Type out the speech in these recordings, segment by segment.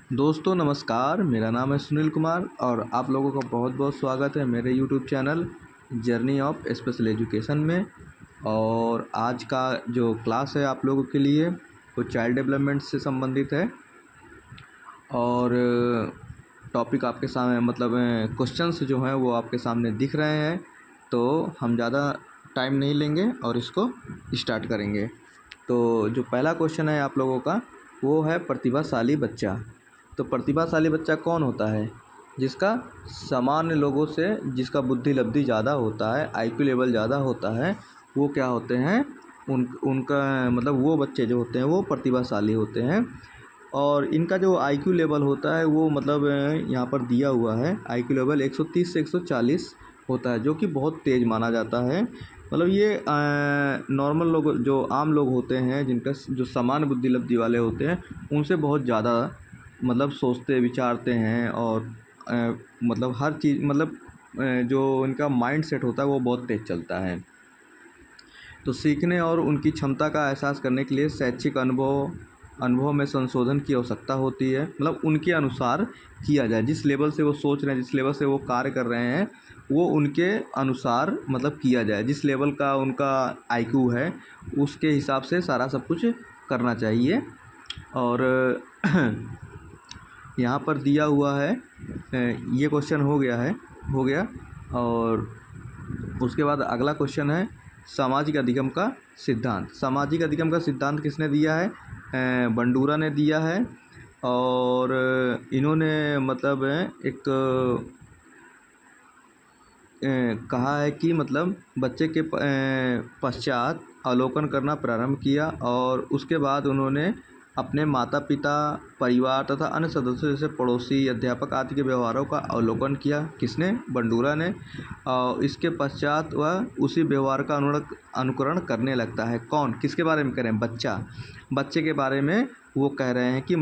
दोस्तों नमस्कार, मेरा नाम है सुनील कुमार और आप लोगों का बहुत बहुत स्वागत है मेरे YouTube channel journey of special education में। और आज का जो क्लास है आप लोगों के लिए वो चाइल्ड डेवलपमेंट से संबंधित है। और टॉपिक आपके सामने क्वेश्चंस जो हैं वो आपके सामने दिख रहे हैं। तो हम ज़्यादा टाइम नहीं लेंगे और इसको स्टार्ट करेंगे। तो जो पहला क्वेश्चन है आप लोगों का वो है प्रतिभाशाली बच्चा। तो प्रतिभाशाली बच्चा कौन होता है? जिसका सामान्य लोगों से जिसका बुद्धि लब्धि ज़्यादा होता है, आईक्यू लेवल ज़्यादा होता है, वो क्या होते हैं? उनका मतलब वो बच्चे जो होते हैं वो प्रतिभाशाली होते हैं। और इनका जो आईक्यू लेवल होता है वो यहाँ पर दिया हुआ है, आईक्यू लेवल 130 से 140 होता है, जो कि बहुत तेज़ माना जाता है। मतलब ये नॉर्मल लोग जो आम लोग होते हैं जिनका जो सामान्य बुद्धि लब्धि वाले होते हैं उनसे बहुत ज़्यादा सोचते विचारते हैं। और हर चीज़ जो इनका माइंड सेट होता है वो बहुत तेज़ चलता है। तो सीखने और उनकी क्षमता का एहसास करने के लिए शैक्षिक अनुभव में संशोधन की आवश्यकता होती है। उनके अनुसार किया जाए, जिस लेवल से वो सोच रहे हैं, जिस लेवल से वो कार्य कर रहे हैं, वो उनके अनुसार किया जाए। जिस लेवल का उनका आईक्यू है उसके हिसाब से सारा सब कुछ करना चाहिए। और यहाँ पर दिया हुआ है, ये क्वेश्चन हो गया। और उसके बाद अगला क्वेश्चन है सामाजिक अधिगम का सिद्धांत। सामाजिक अधिगम का सिद्धांत किसने दिया है? बंडूरा ने दिया है। और इन्होंने एक कहा है कि बच्चे के पश्चात अवलोकन करना प्रारंभ किया और उसके बाद उन्होंने अपने माता पिता, परिवार तथा अन्य सदस्यों जैसे पड़ोसी, अध्यापक आदि के व्यवहारों का अवलोकन किया। किसने? बंडूरा ने। और इसके पश्चात वह उसी व्यवहार का अनुकरण करने लगता है। कौन? किसके बारे में कह रहे हैं? बच्चा। बच्चे के बारे में वो कह रहे हैं कि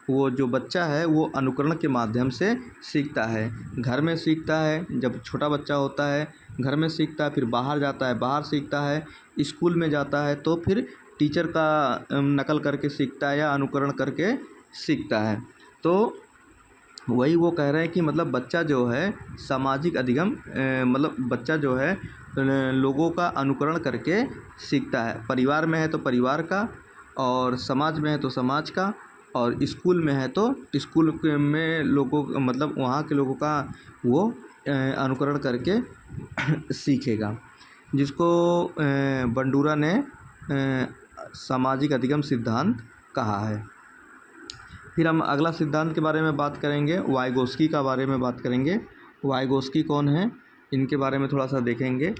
वो जो बच्चा है वो अनुकरण के माध्यम से सीखता है। घर में सीखता है, जब छोटा बच्चा होता है घर में सीखता है, फिर बाहर जाता है बाहर सीखता है, स्कूल में जाता है तो फिर टीचर का नकल करके सीखता है या अनुकरण करके सीखता है। तो वही वो कह रहे हैं कि बच्चा जो है सामाजिक अधिगम बच्चा जो है लोगों का अनुकरण करके सीखता है। परिवार में है तो परिवार का, और समाज में है तो समाज का, और स्कूल में है तो स्कूल में लोगों वहाँ के लोगों का वो अनुकरण करके सीखेगा, जिसको बंडूरा ने सामाजिक अधिगम सिद्धांत कहा है। फिर हम अगला सिद्धांत के बारे में बात करेंगे, वाइगोस्की का बारे में बात करेंगे। वाइगोस्की कौन है, इनके बारे में थोड़ा सा देखेंगे।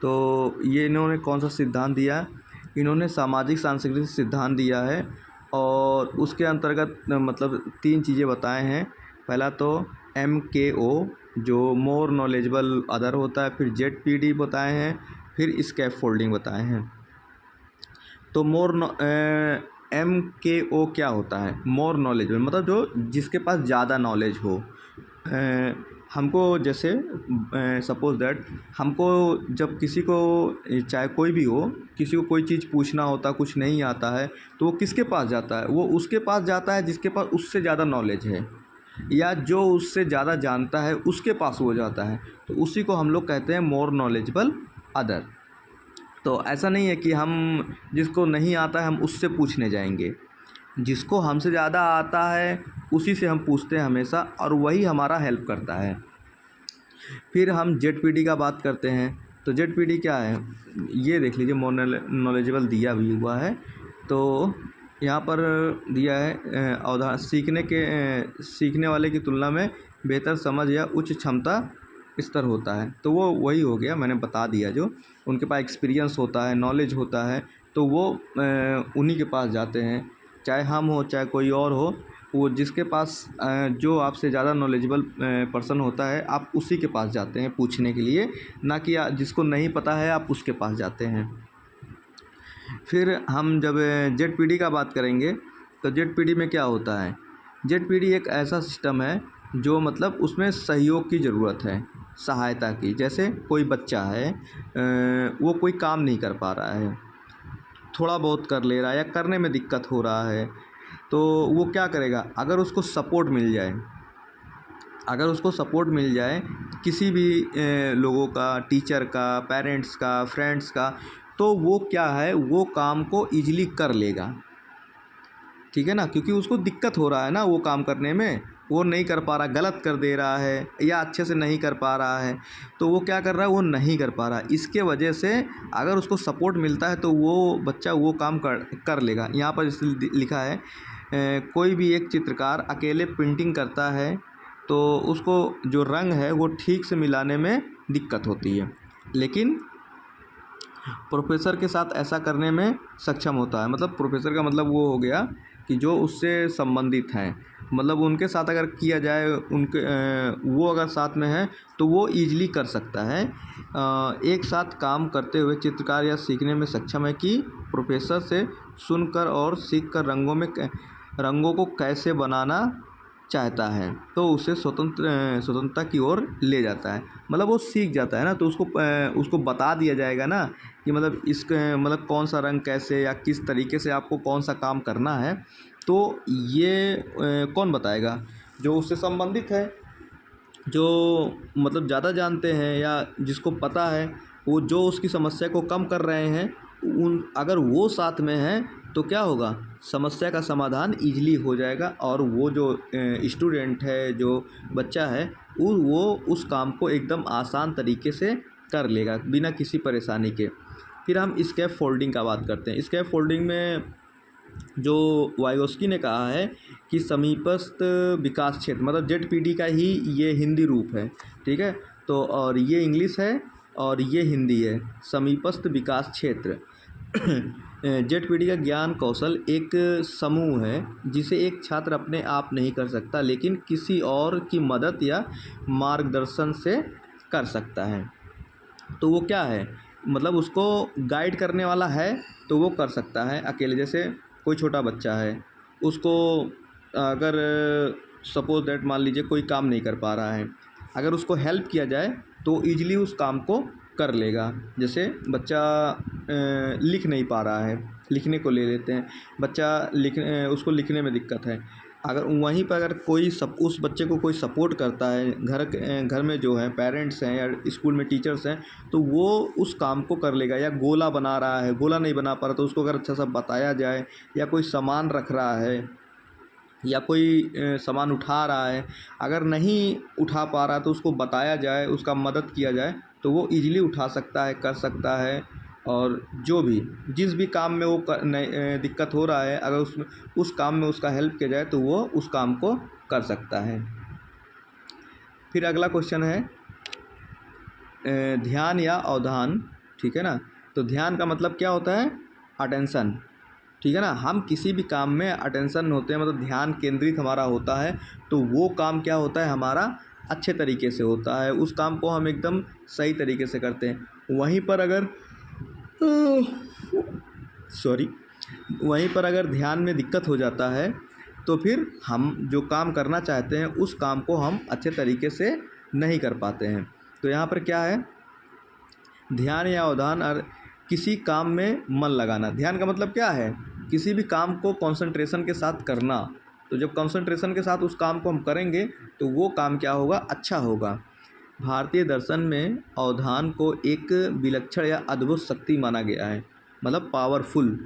तो ये इन्होंने कौन सा सिद्धांत दिया? इन्होंने सामाजिक सांस्कृतिक सिद्धांत दिया है और उसके अंतर्गत 3 चीज़ें बताए हैं। पहला तो MKO जो मोर नॉलेजेबल अदर होता है, फिर ZPD बताए हैं, फिर स्कैफोल्डिंग बताए हैं। तो MKO क्या होता है? मोर नॉलेजेबल जो जिसके पास ज़्यादा नॉलेज हो। हमको जैसे सपोज़ दैट हमको जब किसी को, चाहे कोई भी हो, किसी को कोई चीज़ पूछना होता, कुछ नहीं आता है, तो वो किसके पास जाता है? वो उसके पास जाता है जिसके पास उससे ज़्यादा नॉलेज है, या जो उससे ज़्यादा जानता है उसके पास वो जाता है। तो उसी को हम लोग कहते हैं मोर नॉलेजेबल अदर। तो ऐसा नहीं है कि हम जिसको नहीं आता है हम उससे पूछने जाएंगे, जिसको हमसे ज़्यादा आता है उसी से हम पूछते हैं हमेशा, और वही हमारा हेल्प करता है। फिर हम ZPD का बात करते हैं। तो ZPD क्या है ये देख लीजिए, मोर नॉलेजेबल दिया भी हुआ है। तो यहाँ पर दिया है सीखने वाले की तुलना में बेहतर समझ या उच्च क्षमता स्तर होता है। तो वो वही हो गया, मैंने बता दिया, जो उनके पास एक्सपीरियंस होता है, नॉलेज होता है, तो वो उन्हीं के पास जाते हैं। चाहे हम हो चाहे कोई और हो, वो जिसके पास जो आपसे ज़्यादा नॉलेजेबल पर्सन होता है आप उसी के पास जाते हैं पूछने के लिए, ना कि जिसको नहीं पता है आप उसके पास जाते हैं। फिर हम जब ZPD का बात करेंगे तो ZPD में क्या होता है? ZPD एक ऐसा सिस्टम है जो उसमें सहयोग की ज़रूरत है, सहायता की। जैसे कोई बच्चा है, वो कोई काम नहीं कर पा रहा है, थोड़ा बहुत कर ले रहा है या करने में दिक्कत हो रहा है, तो वो क्या करेगा, अगर उसको सपोर्ट मिल जाए, अगर उसको सपोर्ट मिल जाए किसी भी लोगों का, टीचर का, पेरेंट्स का, फ्रेंड्स का, तो वो क्या है, वो काम को ईजिली कर लेगा। ठीक है ना, क्योंकि उसको दिक्कत हो रहा है ना वो काम करने में, वो नहीं कर पा रहा, गलत कर दे रहा है या अच्छे से नहीं कर पा रहा है, तो वो क्या कर रहा है, वो नहीं कर पा रहा। इसके वजह से अगर उसको सपोर्ट मिलता है तो वो बच्चा वो काम कर लेगा। यहाँ पर इसलिए लिखा है कोई भी एक चित्रकार अकेले पेंटिंग करता है तो उसको जो रंग है वो ठीक से मिलाने में दिक्कत होती है, लेकिन प्रोफेसर के साथ ऐसा करने में सक्षम होता है। मतलब प्रोफेसर का मतलब वो हो गया कि जो उससे संबंधित हैं, मतलब उनके साथ अगर किया जाए, उनके वो अगर साथ में है तो वो ईजिली कर सकता है। एक साथ काम करते हुए चित्रकार यह सीखने में सक्षम है कि प्रोफेसर से सुनकर और सीखकर रंगों को कैसे बनाना चाहता है, तो उसे स्वतंत्रता की ओर ले जाता है। मतलब वो सीख जाता है ना, तो उसको बता दिया जाएगा ना कि मतलब मतलब कौन सा रंग कैसे या किस तरीके से आपको कौन सा काम करना है, तो ये कौन बताएगा, जो उससे संबंधित है, जो मतलब ज़्यादा जानते हैं या जिसको पता है, वो जो उसकी समस्या को कम कर रहे हैं, अगर वो साथ में हैं तो क्या होगा, समस्या का समाधान ईजिली हो जाएगा और वो जो स्टूडेंट है, जो बच्चा है, वो उस काम को एकदम आसान तरीके से कर लेगा बिना किसी परेशानी के। फिर हम स्कैफ फोल्डिंग का बात करते हैं। स्कैफ फोल्डिंग में जो वाइगोस्की ने कहा है कि समीपस्थ विकास क्षेत्र, मतलब जेडपीडी का ही ये हिंदी रूप है। ठीक है, तो और ये इंग्लिश है और ये हिंदी है, समीपस्थ विकास क्षेत्र। जेडपीडी का ज्ञान कौशल एक समूह है जिसे एक छात्र अपने आप नहीं कर सकता, लेकिन किसी और की मदद या मार्गदर्शन से कर सकता है। तो वो क्या है, मतलब उसको गाइड करने वाला है तो वो कर सकता है अकेले। जैसे कोई छोटा बच्चा है, उसको अगर सपोज दैट मान लीजिए कोई काम नहीं कर पा रहा है, अगर उसको हेल्प किया जाए तो ईजिली उस काम को कर लेगा। जैसे बच्चा लिख नहीं पा रहा है, लिखने को ले लेते हैं, बच्चा उसको लिखने में दिक्कत है, अगर वहीं पर अगर कोई उस बच्चे को कोई सपोर्ट करता है, घर में जो है पेरेंट्स हैं या स्कूल में टीचर्स हैं, तो वो उस काम को कर लेगा। या गोला बना रहा है, गोला नहीं बना पा रहा, तो उसको अगर अच्छा सा बताया जाए, या कोई सामान रख रहा है या कोई सामान उठा रहा है, अगर नहीं उठा पा रहा तो उसको बताया जाए, उसका मदद किया जाए, तो वो ईजिली उठा सकता है, कर सकता है। और जो भी जिस भी काम में वो दिक्कत हो रहा है, अगर उस काम में उसका हेल्प किया जाए तो वो उस काम को कर सकता है। फिर अगला क्वेश्चन है ध्यान या अवधान। ठीक है ना, तो ध्यान का मतलब क्या होता है, अटेंशन। ठीक है ना, हम किसी भी काम में अटेंशन होते हैं, मतलब ध्यान केंद्रित हमारा होता है, तो वो काम क्या होता है, हमारा अच्छे तरीके से होता है, उस काम को हम एकदम सही तरीके से करते हैं। वहीं पर अगर ध्यान में दिक्कत हो जाता है तो फिर हम जो काम करना चाहते हैं उस काम को हम अच्छे तरीके से नहीं कर पाते हैं। तो यहाँ पर क्या है, ध्यान या अवधान और किसी काम में मन लगाना। ध्यान का मतलब क्या है, किसी भी काम को कंसंट्रेशन के साथ करना। तो जब कंसंट्रेशन के साथ उस काम को हम करेंगे तो वो काम क्या होगा, अच्छा होगा। भारतीय दर्शन में अवधान को एक विलक्षण या अद्भुत शक्ति माना गया है, मतलब पावरफुल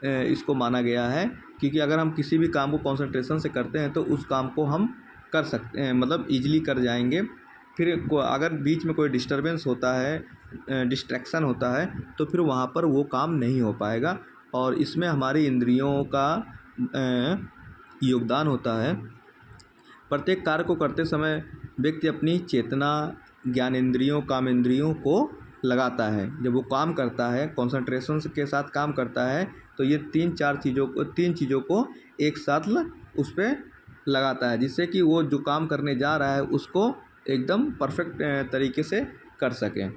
इसको माना गया है, क्योंकि अगर हम किसी भी काम को कंसंट्रेशन से करते हैं तो उस काम को हम कर सकते हैं, मतलब ईजिली कर जाएंगे। फिर अगर बीच में कोई डिस्टरबेंस होता है, डिस्ट्रैक्शन होता है, तो फिर वहाँ पर वो काम नहीं हो पाएगा। और इसमें हमारी इंद्रियों का योगदान होता है। प्रत्येक कार्य को करते समय व्यक्ति अपनी चेतना, ज्ञानेंद्रियों, कामेंद्रियों को लगाता है। जब वो काम करता है, कंसंट्रेशन के साथ काम करता है, तो ये तीन चीज़ों को एक साथ उस पर लगाता है, जिससे कि वो जो काम करने जा रहा है उसको एकदम परफेक्ट तरीके से कर सकें।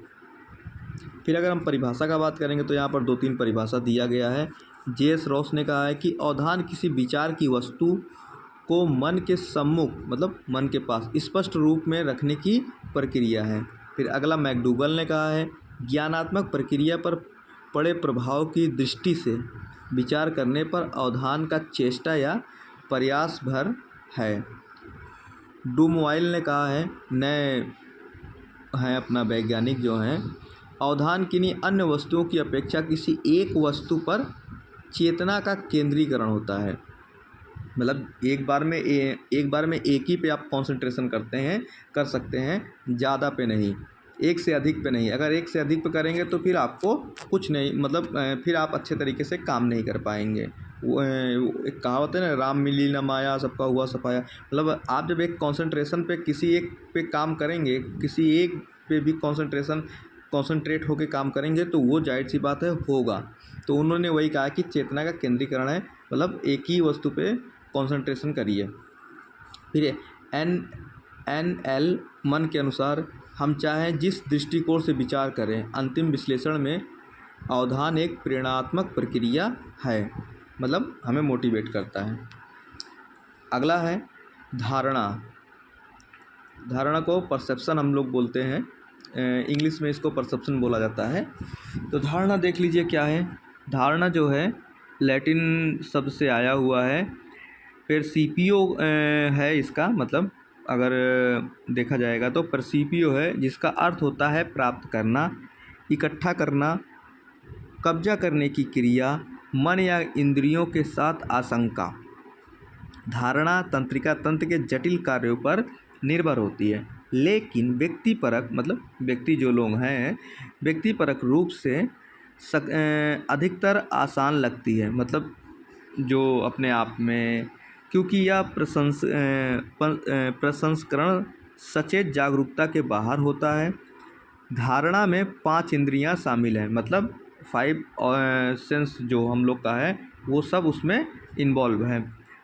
फिर अगर हम परिभाषा का बात करेंगे तो यहाँ पर 2-3 परिभाषा दिया गया है। जे.एस. रॉस ने कहा है कि अवधान किसी विचार की वस्तु को मन के सम्मुख, मतलब मन के पास स्पष्ट रूप में रखने की प्रक्रिया है। फिर अगला मैकडूगल ने कहा है ज्ञानात्मक प्रक्रिया पर पड़े प्रभाव की दृष्टि से विचार करने पर अवधान का चेष्टा या प्रयास भर है। डुमोइल ने कहा है, नए हैं अपना वैज्ञानिक जो हैं, अवधान किन्हीं अन्य वस्तुओं की अपेक्षा किसी एक वस्तु पर चेतना का केंद्रीकरण होता है। मतलब एक बार में एक ही पे आप कंसंट्रेशन कर सकते हैं, ज़्यादा पे नहीं, एक से अधिक पे नहीं। अगर एक से अधिक पे करेंगे तो फिर आपको कुछ नहीं, मतलब फिर आप अच्छे तरीके से काम नहीं कर पाएंगे। वो एक कहावत है ना, राम मिली न माया सबका हुआ सफाया। मतलब आप जब एक कंसंट्रेशन पे किसी एक पे काम करेंगे, किसी एक पे भी कंसंट्रेट होकर काम करेंगे तो वो जाहिर सी बात है होगा। तो उन्होंने वही कहा कि चेतना का केंद्रीकरण है, मतलब एक ही वस्तु पे कंसंट्रेशन करिए। फिर NL मन के अनुसार हम चाहें जिस दृष्टिकोण से विचार करें, अंतिम विश्लेषण में अवधान एक प्रेरणात्मक प्रक्रिया है, मतलब हमें मोटिवेट करता है। अगला है धारणा। धारणा को परसेप्शन हम लोग बोलते हैं, इंग्लिश में इसको परसेप्शन बोला जाता है। तो धारणा देख लीजिए क्या है। धारणा जो है लैटिन शब्द से आया हुआ है, परसीपियो है इसका मतलब, अगर देखा जाएगा तो परसीपियो है, जिसका अर्थ होता है प्राप्त करना, इकट्ठा करना, कब्जा करने की क्रिया, मन या इंद्रियों के साथ आशंका। धारणा तंत्रिका तंत्र के जटिल कार्यों पर निर्भर होती है, लेकिन व्यक्तिपरक, मतलब व्यक्ति जो लोग हैं, व्यक्तिपरक रूप से अधिकतर आसान लगती है, मतलब जो अपने आप में, क्योंकि यह प्रसंस्करण सचेत जागरूकता के बाहर होता है। धारणा में 5 इंद्रियां शामिल हैं, मतलब 5 सेंस जो हम लोग का है वो सब उसमें इन्वॉल्व है।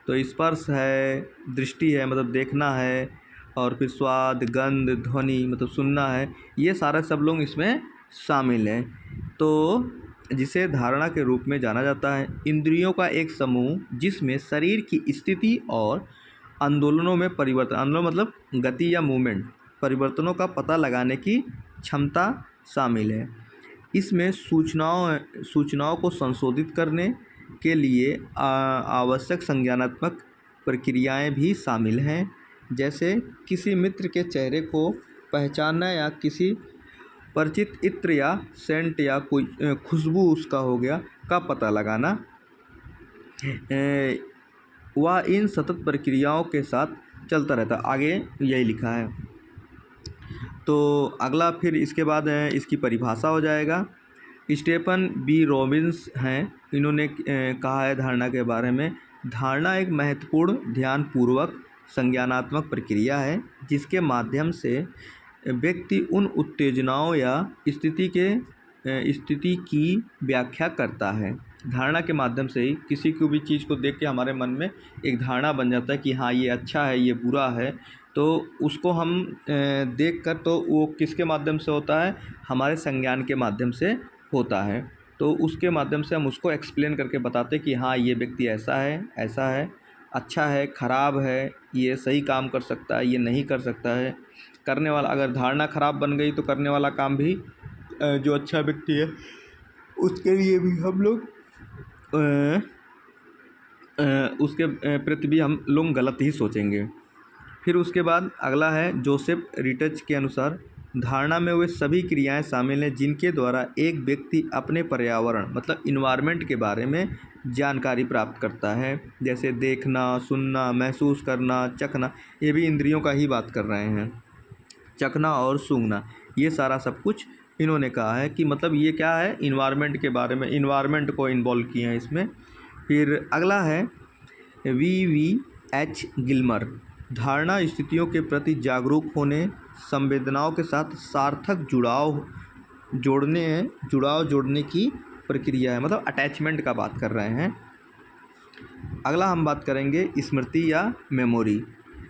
तो स्पर्श है, दृष्टि है मतलब देखना है, और फिर स्वाद, गंध, ध्वनि मतलब सुनना है, ये सारा सब लोग इसमें शामिल हैं। तो जिसे धारणा के रूप में जाना जाता है। इंद्रियों का एक समूह जिसमें शरीर की स्थिति और आंदोलनों में परिवर्तन, आंदोलन मतलब गति या मूवमेंट, परिवर्तनों का पता लगाने की क्षमता शामिल है। इसमें सूचनाओं को संशोधित करने के लिए आवश्यक संज्ञानात्मक प्रक्रियाएं भी शामिल हैं, जैसे किसी मित्र के चेहरे को पहचानना या किसी परिचित इत्र या सेंट या कोई खुशबू उसका हो गया का पता लगाना। वह इन सतत प्रक्रियाओं के साथ चलता रहता। आगे यही लिखा है। तो अगला फिर इसके बाद इसकी परिभाषा हो जाएगा। स्टीफन बी रॉबिन्स हैं, इन्होंने कहा है धारणा के बारे में, धारणा एक महत्वपूर्ण ध्यानपूर्वक संज्ञानात्मक प्रक्रिया है जिसके माध्यम से व्यक्ति उन उत्तेजनाओं या स्थिति की व्याख्या करता है। धारणा के माध्यम से ही किसी को भी चीज़ को देख के हमारे मन में एक धारणा बन जाता है कि हाँ ये अच्छा है, ये बुरा है, तो उसको हम देख कर, तो वो किसके माध्यम से होता है, हमारे संज्ञान के माध्यम से होता है। तो उसके माध्यम से हम उसको एक्सप्लेन करके बताते कि हाँ ये व्यक्ति ऐसा है, अच्छा है, ख़राब है, ये सही काम कर सकता है, ये नहीं कर सकता है। करने वाला, अगर धारणा ख़राब बन गई तो करने वाला काम भी जो अच्छा व्यक्ति है उसके लिए भी हम लोग उसके प्रति भी हम लोग गलत ही सोचेंगे। फिर उसके बाद अगला है जोसेफ रिटच के अनुसार, धारणा में वे सभी क्रियाएं शामिल हैं जिनके द्वारा एक व्यक्ति अपने पर्यावरण मतलब इन्वायरमेंट के बारे में जानकारी प्राप्त करता है, जैसे देखना, सुनना, महसूस करना, चखना। ये भी इंद्रियों का ही बात कर रहे हैं, चखना और सूंघना, ये सारा सब कुछ इन्होंने कहा है कि मतलब ये क्या है, इन्वायरमेंट के बारे में, इन्वायरमेंट को इन्वॉल्व किए हैं इसमें। फिर अगला है VVH गिल्मर, धारणा स्थितियों के प्रति जागरूक होने, संवेदनाओं के साथ सार्थक जुड़ाव जोड़ने की प्रक्रिया है, मतलब अटैचमेंट का बात कर रहे हैं। अगला हम बात करेंगे स्मृति या मेमोरी।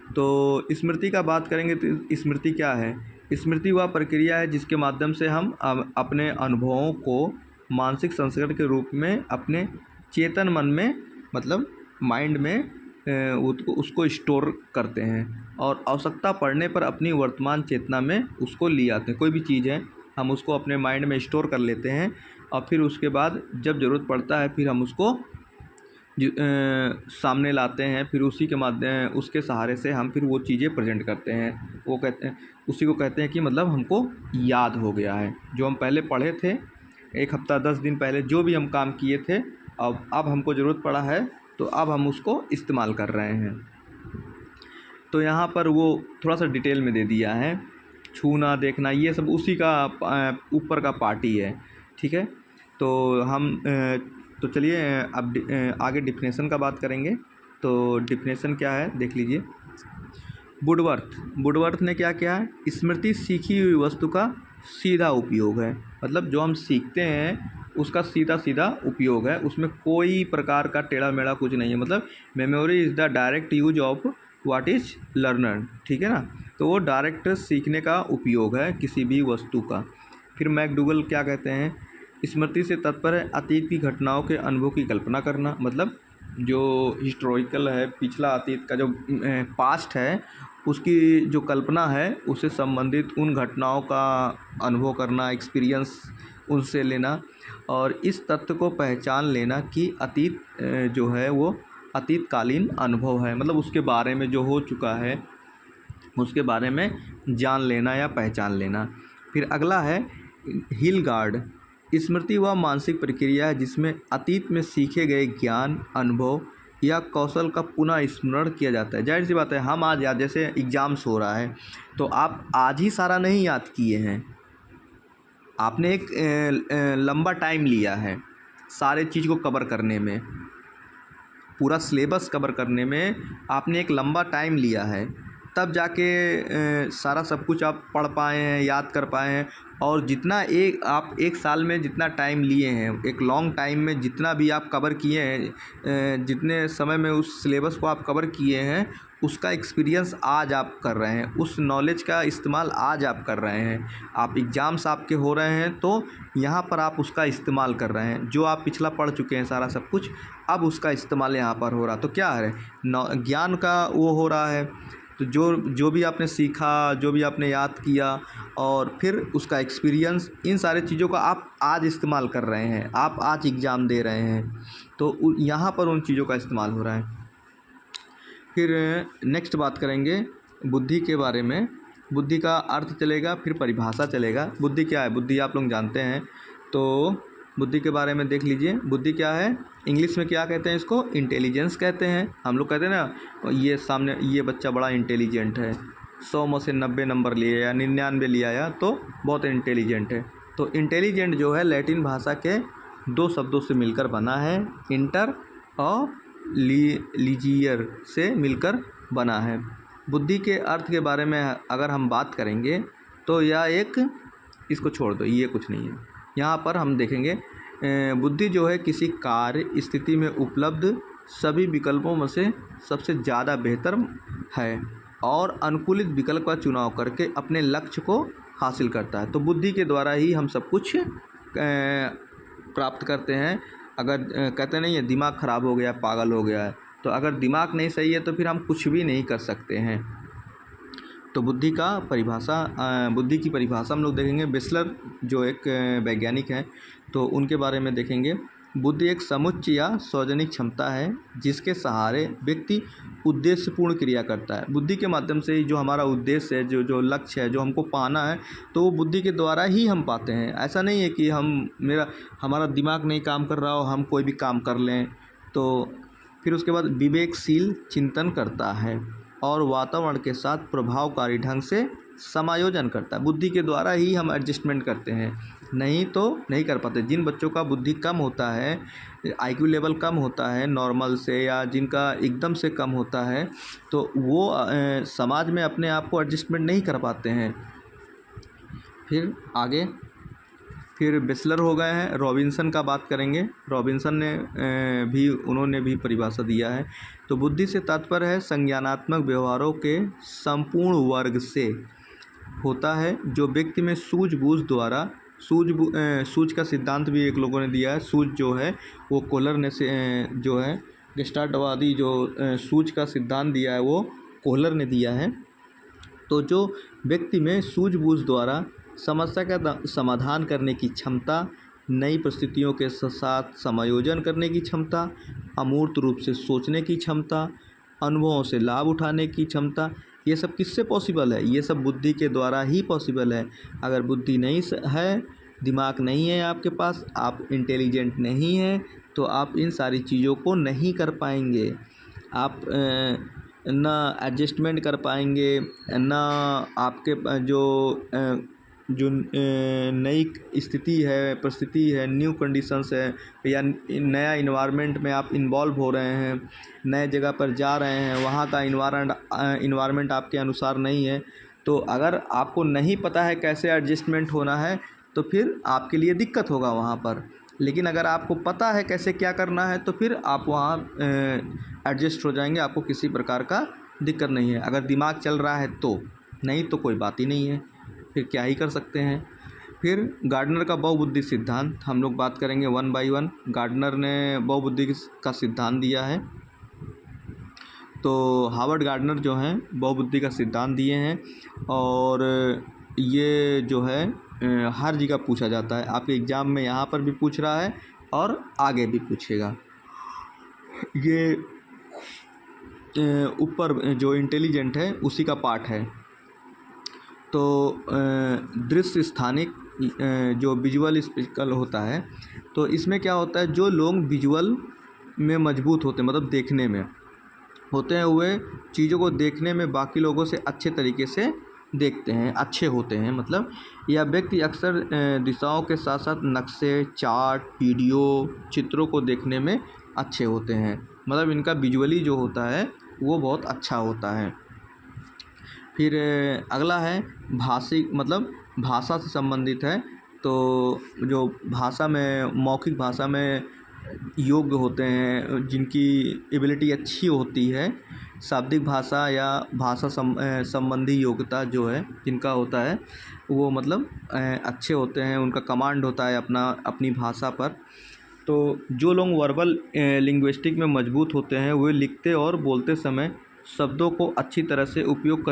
तो स्मृति का बात करेंगे तो स्मृति क्या है? स्मृति वह प्रक्रिया है जिसके माध्यम से हम अपने अनुभवों को मानसिक संस्करण के रूप में अपने चेतन मन में, मतलब माइंड में उसको स्टोर करते हैं और आवश्यकता पड़ने पर अपनी वर्तमान चेतना में उसको ले आते हैं। कोई भी चीज़ है हम उसको अपने माइंड में स्टोर कर लेते हैं और फिर उसके बाद जब ज़रूरत पड़ता है फिर हम उसको सामने लाते हैं, फिर उसी के माध्यम उसके सहारे से हम फिर वो चीज़ें प्रेजेंट करते हैं। वो कहते हैं, उसी को कहते हैं कि मतलब हमको याद हो गया है, जो हम पहले पढ़े थे 1 हफ्ता 10 दिन पहले जो भी हम काम किए थे, अब हमको ज़रूरत पड़ा है तो अब हम उसको इस्तेमाल कर रहे हैं। तो यहाँ पर वो थोड़ा सा डिटेल में दे दिया है, छूना देखना ये सब उसी का ऊपर का पार्ट ही है, ठीक है। तो हम तो चलिए अब आगे डिफिनेशन का बात करेंगे। तो डिफिनेशन क्या है देख लीजिए। वुडवर्थ ने क्या किया है, स्मृति सीखी हुई वस्तु का सीधा उपयोग है। मतलब जो हम सीखते हैं उसका सीधा सीधा उपयोग है, उसमें कोई प्रकार का टेढ़ा मेढ़ा कुछ नहीं है। मतलब memory is the direct use of what is learner, ठीक है ना। तो वो डायरेक्ट सीखने का उपयोग है किसी भी वस्तु का। फिर मैकडूगल क्या कहते हैं, स्मृति से तात्पर्य है अतीत की घटनाओं के अनुभव की कल्पना करना। मतलब जो हिस्टोरिकल है, पिछला अतीत का जो पास्ट है उसकी जो कल्पना है उससे संबंधित उन घटनाओं का अनुभव करना, एक्सपीरियंस उनसे लेना, और इस तथ्य को पहचान लेना कि अतीत जो है वो अतीतकालीन अनुभव है। मतलब उसके बारे में जो हो चुका है उसके बारे में जान लेना या पहचान लेना। फिर अगला है हिलगार्ड, स्मृति वह मानसिक प्रक्रिया है जिसमें अतीत में सीखे गए ज्ञान, अनुभव या कौशल का पुनः स्मरण किया जाता है। जाहिर सी बात है, हम आज याद, जैसे एग्ज़ाम्स हो रहा है तो आप आज ही सारा नहीं याद किए हैं, आपने एक लंबा टाइम लिया है सारे चीज़ को कवर करने में, पूरा सिलेबस कवर करने में आपने एक लंबा टाइम लिया है, तब जाके सारा सब कुछ आप पढ़ पाए हैं, याद कर पाए हैं। और जितना आप एक साल में जितना टाइम लिए हैं, एक लॉन्ग टाइम में जितना भी आप कवर किए हैं, जितने समय में उस सिलेबस को आप कवर किए हैं, उसका एक्सपीरियंस आज आप कर रहे हैं, उस नॉलेज का इस्तेमाल आज आप कर रहे हैं। आप एग्ज़ाम्स आपके हो रहे हैं तो यहाँ पर आप उसका इस्तेमाल कर रहे हैं, जो आप पिछला पढ़ चुके हैं सारा सब कुछ, अब उसका इस्तेमाल यहाँ पर हो रहा। तो क्या है, ज्ञान का वो हो रहा है। तो जो भी आपने सीखा, जो भी आपने याद किया, और फिर उसका एक्सपीरियंस, इन सारे चीज़ों का आप आज इस्तेमाल कर रहे हैं, आप आज एग्ज़ाम दे रहे हैं, तो यहाँ पर उन चीज़ों का इस्तेमाल हो रहा है। फिर नेक्स्ट बात करेंगे बुद्धि के बारे में। बुद्धि का अर्थ चलेगा, फिर परिभाषा चलेगा। बुद्धि क्या है, बुद्धि आप लोग जानते हैं, तो बुद्धि के बारे में देख लीजिए। बुद्धि क्या है, इंग्लिश में क्या कहते हैं इसको, इंटेलिजेंस कहते हैं। हम लोग कहते हैं ना, ये बच्चा बड़ा इंटेलिजेंट है, 100 में से 90 नंबर लिए या 99 ले आया तो बहुत इंटेलिजेंट है। तो इंटेलिजेंट जो है लैटिन भाषा के 2 शब्दों से मिलकर बना है, इंटर और लीजियर से मिलकर बना है। बुद्धि के अर्थ के बारे में अगर हम बात करेंगे तो यह इसको छोड़ दो, ये कुछ नहीं है। यहाँ पर हम देखेंगे बुद्धि जो है किसी कार्य स्थिति में उपलब्ध सभी विकल्पों में से सबसे ज़्यादा बेहतर है और अनुकूलित विकल्प का चुनाव करके अपने लक्ष्य को हासिल करता है। तो बुद्धि के द्वारा ही हम सब कुछ प्राप्त करते हैं। अगर कहते नहीं है दिमाग ख़राब हो गया, पागल हो गया है, तो अगर दिमाग नहीं सही है तो फिर हम कुछ भी नहीं कर सकते हैं। तो बुद्धि की परिभाषा हम लोग देखेंगे। बेसलर जो एक वैज्ञानिक हैं तो उनके बारे में देखेंगे। बुद्धि एक समुच्चय या सौजनिक क्षमता है जिसके सहारे व्यक्ति उद्देश्यपूर्ण क्रिया करता है। बुद्धि के माध्यम से ही जो हमारा उद्देश्य है, जो लक्ष्य है, जो हमको पाना है, तो वो बुद्धि के द्वारा ही हम पाते हैं। ऐसा नहीं है कि हमारा दिमाग नहीं काम कर रहा हो, हम कोई भी काम कर लें। तो फिर उसके बाद विवेकशील चिंतन करता है और वातावरण के साथ प्रभावकारी ढंग से समायोजन करता है। बुद्धि के द्वारा ही हम एडजस्टमेंट करते हैं, नहीं तो नहीं कर पाते। जिन बच्चों का बुद्धि कम होता है, आईक्यू लेवल कम होता है नॉर्मल से, या जिनका एकदम से कम होता है, तो वो समाज में अपने आप को एडजस्टमेंट नहीं कर पाते हैं। फिर आगे बेसलर हो गए हैं, रॉबिन्सन का बात करेंगे। रॉबिन्सन ने उन्होंने भी परिभाषा दिया है। तो बुद्धि से तात्पर्य है संज्ञानात्मक व्यवहारों के संपूर्ण वर्ग से होता है जो व्यक्ति में सूझबूझ द्वारा सूझ का सिद्धांत भी एक लोगों ने दिया है। सूझ जो है वो कोहलर ने जो है गेस्टाल्टवादी जो सूझ का सिद्धांत दिया है वो कोहलर ने दिया है। तो जो व्यक्ति में सूझबूझ द्वारा समस्या का समाधान करने की क्षमता नई परिस्थितियों के साथ समायोजन करने की क्षमता, अमूर्त रूप से सोचने की क्षमता, अनुभवों से लाभ उठाने की क्षमता। ये सब किससे पॉसिबल है? ये सब बुद्धि के द्वारा ही पॉसिबल है। अगर बुद्धि नहीं है, दिमाग नहीं है आपके पास, आप इंटेलिजेंट नहीं हैं, तो आप इन सारी चीज़ों को नहीं कर पाएंगे। आप ना एडजस्टमेंट कर पाएंगे, ना आपके जो नई स्थिति है, परिस्थिति है, न्यू कंडीशंस है, या नया इन्वायरमेंट में आप इन्वॉल्व हो रहे हैं, नए जगह पर जा रहे हैं, वहाँ का इन्वायरमेंट आपके अनुसार नहीं है, तो अगर आपको नहीं पता है कैसे एडजस्टमेंट होना है, तो फिर आपके लिए दिक्कत होगा वहाँ पर। लेकिन अगर आपको पता है कैसे क्या करना है, तो फिर आप वहाँ एडजस्ट हो जाएंगे, आपको किसी प्रकार का दिक्कत नहीं है। अगर दिमाग चल रहा है तो, नहीं तो कोई बात ही नहीं है, फिर क्या ही कर सकते हैं। फिर गार्डनर का बहुबुद्धि सिद्धांत हम लोग बात करेंगे वन बाय वन। गार्डनर ने बहुबुद्धि का सिद्धांत दिया है। तो हावर्ड गार्डनर जो हैं बहुबुद्धि का सिद्धांत दिए हैं, और ये जो है हर जगह पूछा जाता है। आपके एग्ज़ाम में यहाँ पर भी पूछ रहा है और आगे भी पूछेगा। ये ऊपर जो इंटेलिजेंट है उसी का पार्ट है। तो दृश्य स्थानिक जो विजुअल स्पेसिकल होता है, तो इसमें क्या होता है, जो लोग विजुअल में मजबूत होते हैं, मतलब देखने में होते हैं, वे चीज़ों को देखने में बाकी लोगों से अच्छे तरीके से देखते हैं, अच्छे होते हैं। मतलब यह व्यक्ति अक्सर दिशाओं के साथ साथ नक्शे, चार्ट, वीडियो, चित्रों को देखने में अच्छे होते हैं। मतलब इनका विजुअली जो होता है वो बहुत अच्छा होता है। फिर अगला है भाषिक, मतलब भाषा से संबंधित है। तो जो भाषा में, मौखिक भाषा में योग्य होते हैं, जिनकी एबिलिटी अच्छी होती है, शाब्दिक भाषा या भाषा संबंधी योग्यता जो है जिनका होता है, वो मतलब अच्छे होते हैं, उनका कमांड होता है अपनी भाषा पर। तो जो लोग वर्बल लिंग्विस्टिक में मजबूत होते हैं, वे लिखते और बोलते समय शब्दों को अच्छी तरह से उपयोग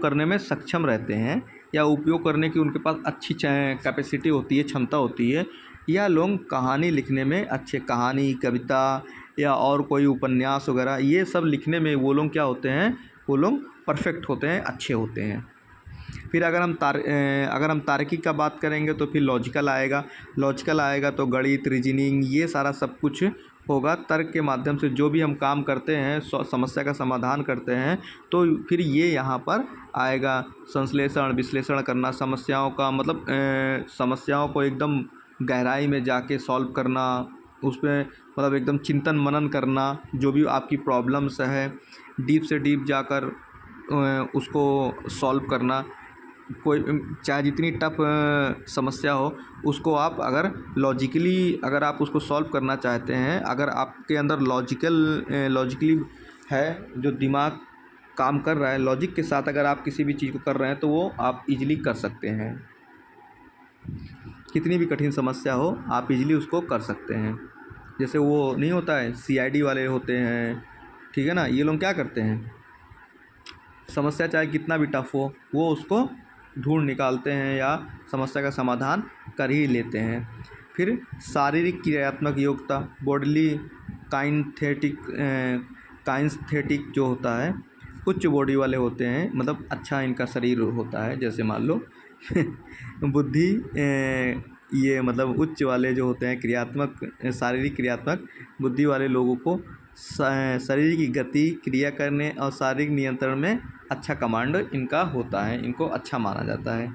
करने में सक्षम रहते हैं, या उपयोग करने की उनके पास अच्छी कैपेसिटी होती है, क्षमता होती है। या लोग कहानी लिखने में अच्छे, कहानी, कविता या और कोई उपन्यास वगैरह, ये सब लिखने में वो लोग क्या होते हैं, वो लोग परफेक्ट होते हैं, अच्छे होते हैं। फिर अगर हम तार्किक का बात करेंगे तो फिर लॉजिकल आएगा तो गणित, रीजनिंग, ये सारा सब कुछ होगा। तर्क के माध्यम से जो भी हम काम करते हैं, समस्या का समाधान करते हैं, तो फिर ये यहाँ पर आएगा। संश्लेषण, विश्लेषण करना, समस्याओं का मतलब समस्याओं को एकदम गहराई में जाके सॉल्व करना, उसमें मतलब एकदम चिंतन मनन करना, जो भी आपकी प्रॉब्लम्स है डीप से डीप जाकर उसको सॉल्व करना। कोई चाहे जितनी टफ समस्या हो, उसको आप अगर लॉजिकली अगर आप उसको सॉल्व करना चाहते हैं, अगर आपके अंदर लॉजिकली है, जो दिमाग काम कर रहा है, लॉजिक के साथ अगर आप किसी भी चीज़ को कर रहे हैं, तो वो आप इजीली कर सकते हैं। कितनी भी कठिन समस्या हो, आप इजीली उसको कर सकते हैं। जैसे वो नहीं होता है, CID वाले होते हैं, ठीक है ना, ये लोग क्या करते हैं, समस्या चाहे कितना भी टफ हो, वो उसको ढूंढ निकालते हैं या समस्या का समाधान कर ही लेते हैं। फिर शारीरिक क्रियात्मक योग्यता, बॉडीली काइंस्थेटिक जो होता है, उच्च बॉडी वाले होते हैं, मतलब अच्छा इनका शरीर होता है। जैसे मान लो बुद्धि, ये मतलब उच्च वाले जो होते हैं, शारीरिक क्रियात्मक बुद्धि वाले लोगों को शरीर की गति, क्रिया करने और शारीरिक नियंत्रण में अच्छा कमांड इनका होता है, इनको अच्छा माना जाता है।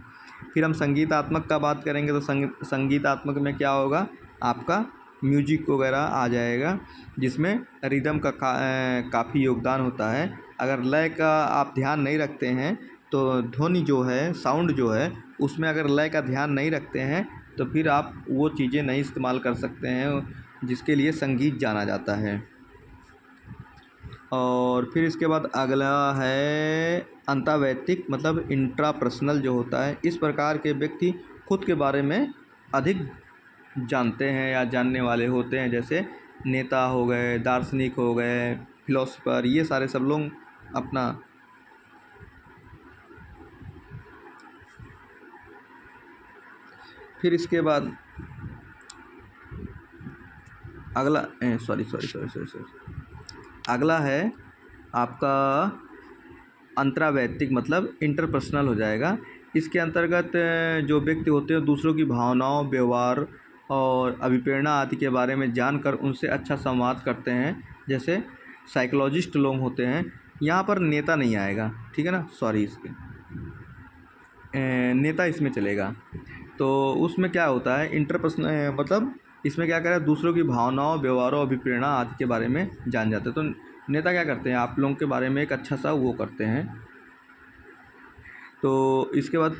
फिर हम संगीतात्मक का बात करेंगे तो संगीतात्मक में क्या होगा, आपका म्यूजिक वगैरह आ जाएगा, जिसमें रिदम का काफ़ी योगदान होता है। अगर लय का आप ध्यान नहीं रखते हैं, तो ध्वनि जो है, साउंड जो है, उसमें अगर लय का ध्यान नहीं रखते हैं, तो फिर आप वो चीज़ें नहीं इस्तेमाल कर सकते हैं जिसके लिए संगीत जाना जाता है। और फिर इसके बाद अगला है अंतर्वैयक्तिक, मतलब इंट्रापर्सनल जो होता है। इस प्रकार के व्यक्ति खुद के बारे में अधिक जानते हैं या जानने वाले होते हैं। जैसे नेता हो गए, दार्शनिक हो गए, फिलोसफर, ये सारे सब लोग अपना फिर इसके बाद अगला सॉरी, अगला है आपका अंतरावैयक्तिक, मतलब इंटरपर्सनल हो जाएगा। इसके अंतर्गत जो व्यक्ति होते हैं दूसरों की भावनाओं, व्यवहार और अभिप्रेरणा आदि के बारे में जानकर उनसे अच्छा संवाद करते हैं, जैसे साइकोलॉजिस्ट लोग होते हैं। यहाँ पर नेता नहीं आएगा, ठीक है ना, सॉरी, इसके नेता इसमें चलेगा। तो उसमें क्या होता है, इंटरपर्सनल मतलब इसमें क्या करें, दूसरों की भावनाओं, व्यवहारों, अभिप्रेरणा आदि के बारे में जान जाते हैं। तो नेता क्या करते हैं, आप लोगों के बारे में एक अच्छा सा वो करते हैं। तो इसके बाद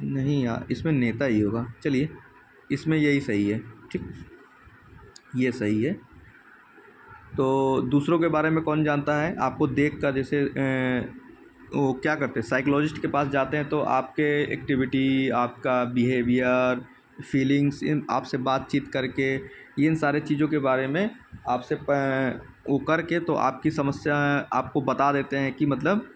नहीं यार, इसमें नेता ही होगा, चलिए इसमें यही सही है, ठीक, ये सही है। तो दूसरों के बारे में कौन जानता है, आपको देख कर, जैसे वो क्या करते हैं, साइकोलॉजिस्ट के पास जाते हैं तो आपके एक्टिविटी, आपका बिहेवियर, फीलिंग्स, इन आपसे बातचीत करके, इन सारे चीज़ों के बारे में आपसे वो करके तो आपकी समस्या आपको बता देते हैं कि मतलब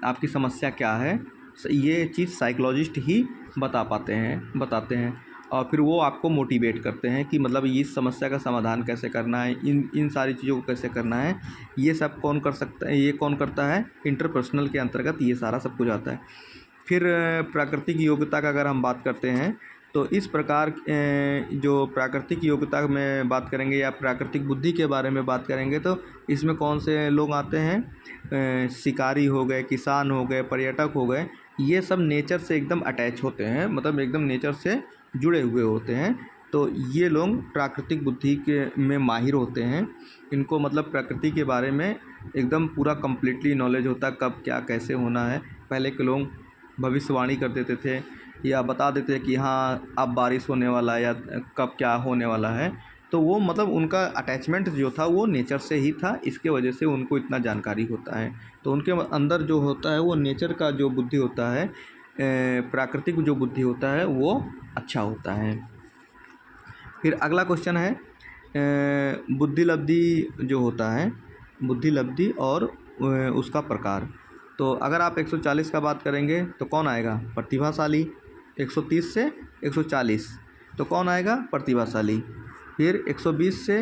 आपकी समस्या क्या है। ये चीज़ साइकोलॉजिस्ट ही बताते हैं और फिर वो आपको मोटिवेट करते हैं कि मतलब इस समस्या का समाधान कैसे करना है, इन सारी चीज़ों को कैसे करना है। ये सब कौन कर सकता है, ये कौन करता है, इंटरपर्सनल के अंतर्गत ये सारा सब कुछ आता है। फिर प्राकृतिक योग्यता का अगर हम बात करते हैं तो इस प्रकार जो प्राकृतिक योग्यता में बात करेंगे या प्राकृतिक बुद्धि के बारे में बात करेंगे तो इसमें कौन से लोग आते हैं, शिकारी हो गए, किसान हो गए, पर्यटक हो गए, ये सब नेचर से एकदम अटैच होते हैं, मतलब एकदम नेचर से जुड़े हुए होते हैं। तो ये लोग प्राकृतिक बुद्धि के में माहिर होते हैं। इनको मतलब प्रकृति के बारे में एकदम पूरा कम्प्लीटली नॉलेज होता है, कब क्या कैसे होना है। पहले के लोग भविष्यवाणी कर देते थे या बता देते कि हाँ अब बारिश होने वाला है या कब क्या होने वाला है। तो वो मतलब उनका अटैचमेंट जो था वो नेचर से ही था, इसके वजह से उनको इतना जानकारी होता है। तो उनके अंदर जो होता है वो नेचर का जो बुद्धि होता है, प्राकृतिक जो बुद्धि होता है वो अच्छा होता है। फिर अगला क्वेश्चन है बुद्धि लब्धि जो होता है, बुद्धि लब्धि और उसका प्रकार। तो अगर आप 140 का बात करेंगे तो कौन आएगा, प्रतिभाशाली। 130 से 140 तो कौन आएगा, प्रतिभाशाली। फिर 120 से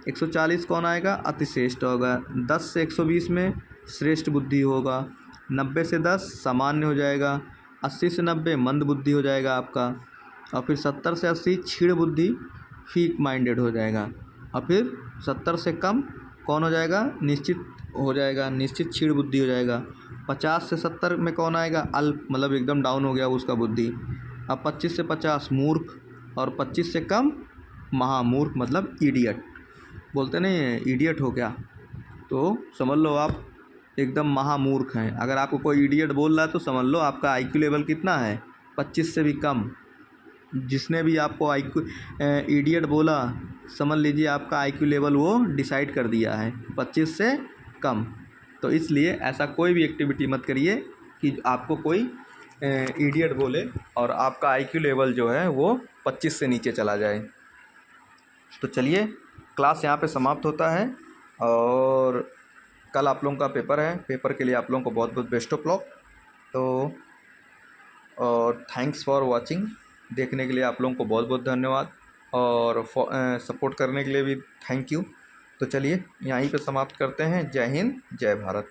140 कौन आएगा, अतिश्रेष्ठ होगा। 10 से 120 में श्रेष्ठ बुद्धि होगा। 90 से 10 सामान्य हो जाएगा। 80 से 90 मंद बुद्धि हो जाएगा आपका। और फिर 70 से 80 क्षीण बुद्धि, वीक माइंडेड हो जाएगा। और फिर 70 से कम कौन हो जाएगा, निश्चित हो जाएगा, निश्चित क्षीण बुद्धि हो जाएगा। 50 से 70 में कौन आएगा, अल्प, मतलब एकदम डाउन हो गया उसका बुद्धि। अब 25 से 50 मूर्ख और 25 से कम महामूर्ख, मतलब इडियट, बोलते नहीं है इडियट हो गया, तो समझ लो आप एकदम महामूर्ख हैं। अगर आपको कोई इडियट बोल रहा है तो समझ लो आपका आईक्यू लेवल कितना है, 25 से भी कम। जिसने भी आपको आईक्यू इडियट बोला, समझ लीजिए आपका आईक्यू लेवल वो डिसाइड कर दिया है 25 से कम। तो इसलिए ऐसा कोई भी एक्टिविटी मत करिए कि आपको कोई इडियट बोले और आपका आईक्यू लेवल जो है वो 25 से नीचे चला जाए। तो चलिए क्लास यहाँ पे समाप्त होता है और कल आप लोगों का पेपर है। पेपर के लिए आप लोगों को बहुत बहुत बेस्ट ऑफ लक। तो और थैंक्स फॉर वाचिंग, देखने के लिए आप लोगों को बहुत बहुत धन्यवाद और सपोर्ट करने के लिए भी थैंक यू। तो चलिए यहीं पे समाप्त करते हैं। जय हिंद, जय भारत।